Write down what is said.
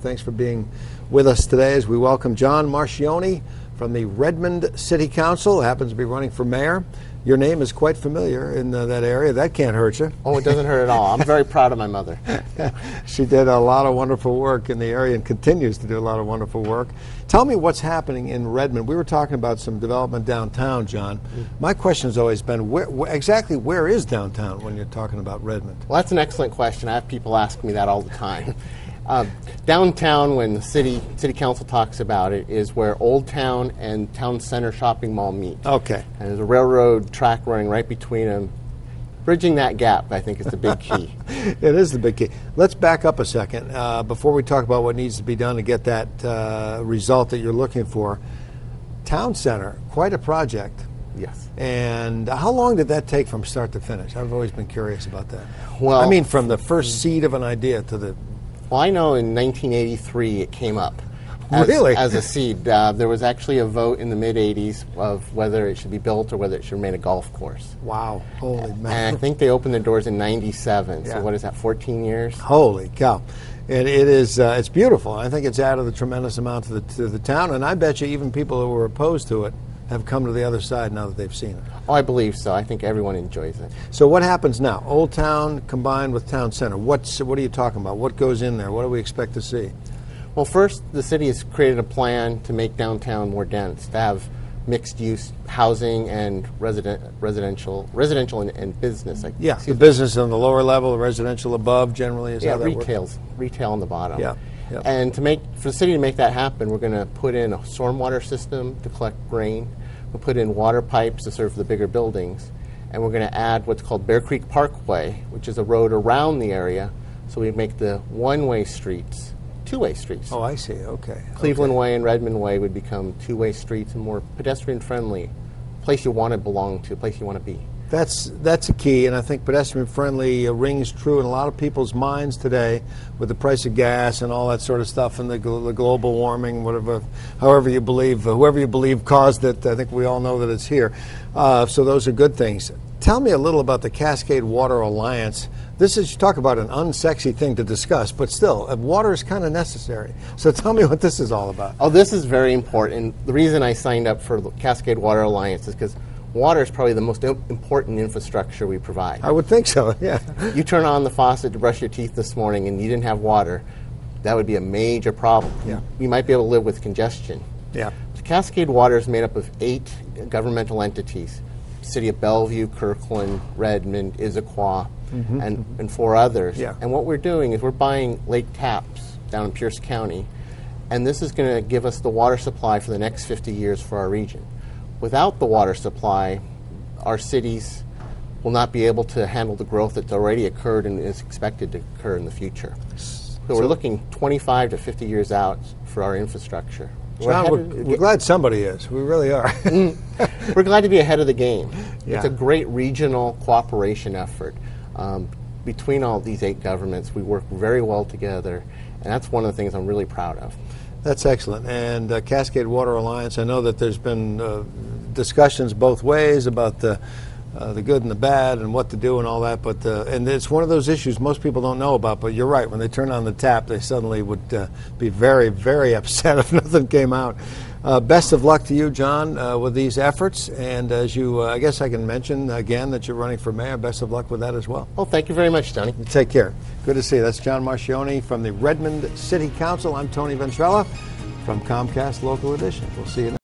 Thanks for being with us today as we welcome John Marchione from the Redmond City Council, happens to be running for mayor. Your name is quite familiar in that area. That can't hurt you. Oh, it doesn't hurt at all. I'm very proud of my mother. She did a lot of wonderful work in the area and continues to do a lot of wonderful work. Tell me what's happening in Redmond. We were talking about some development downtown, John. My question has always been, exactly where is downtown when you're talking about Redmond? Well, that's an excellent question. I have people ask me that all the time. Downtown, when the city council talks about it, is where Old Town and Town Center Shopping Mall meet. Okay. And there's a railroad track running right between them. Bridging that gap, I think, is the big key. It is the big key. Let's back up a second before we talk about what needs to be done to get that result that you're looking for. Town Center, quite a project. Yes. And how long did that take from start to finish? I've always been curious about that. Well, I mean, from the first seed of an idea to the... Well, I know in 1983 it came up. Really? As a seed. There was actually a vote in the mid-'80s of whether it should be built or whether it should remain a golf course. Wow. Holy man. And I think they opened their doors in 97. Yeah. So what is that, 14 years? Holy cow. And it is, it's beautiful. I think it's added a tremendous amount to the town, and I bet you even people who were opposed to it have come to the other side now that they've seen it. Oh, I believe so. I think everyone enjoys it. So what happens now? Old Town combined with Town Center. What are you talking about? What goes in there? What do we expect to see? Well, first, the city has created a plan to make downtown more dense, to have mixed-use housing and residential and business. Yeah, the business on the lower level, the residential above generally is how that works. Retail on the bottom. Yeah. Yep. And for the city to make that happen, we're going to put in a stormwater system to collect rain. We'll put in water pipes to serve the bigger buildings. And we're going to add what's called Bear Creek Parkway, which is a road around the area. So we make the one-way streets two-way streets. Oh, I see. Okay. Cleveland Way and Redmond Way would become two-way streets and more pedestrian-friendly. Place you want to belong to, place you want to be. That's a key, and I think pedestrian-friendly rings true in a lot of people's minds today with the price of gas and all that sort of stuff and the global warming, whoever you believe caused it. I think we all know that it's here. So those are good things. Tell me a little about the Cascade Water Alliance. This is, you talk about an unsexy thing to discuss, but still, water is kind of necessary. So tell me what this is all about. Oh, this is very important. The reason I signed up for the Cascade Water Alliance is because water is probably the most important infrastructure we provide. I would think so, yeah. You turn on the faucet to brush your teeth this morning and you didn't have water, that would be a major problem. Yeah. You might be able to live with congestion. Yeah. The Cascade Water is made up of 8 governmental entities. City of Bellevue, Kirkland, Redmond, Issaquah, and 4 others. Yeah. And what we're doing is we're buying lake taps down in Pierce County, and this is going to give us the water supply for the next 50 years for our region. Without the water supply, our cities will not be able to handle the growth that's already occurred and is expected to occur in the future. So we're looking 25 to 50 years out for our infrastructure. John, we're glad somebody is. We really are. We're glad to be ahead of the game. Yeah. It's a great regional cooperation effort. Between all these 8 governments, we work very well together, and that's one of the things I'm really proud of. That's excellent. And Cascade Water Alliance, I know that there's been discussions both ways about the good and the bad and what to do and all that, but and it's one of those issues most people don't know about, but you're right. When they turn on the tap, they suddenly would be very, very upset if nothing came out. Best of luck to you, John, with these efforts. And as you, I guess I can mention again that you're running for mayor. Best of luck with that as well. Well, thank you very much, Tony. Take care. Good to see you. That's John Marchione from the Redmond City Council. I'm Tony Ventrella from Comcast Local Edition. We'll see you next.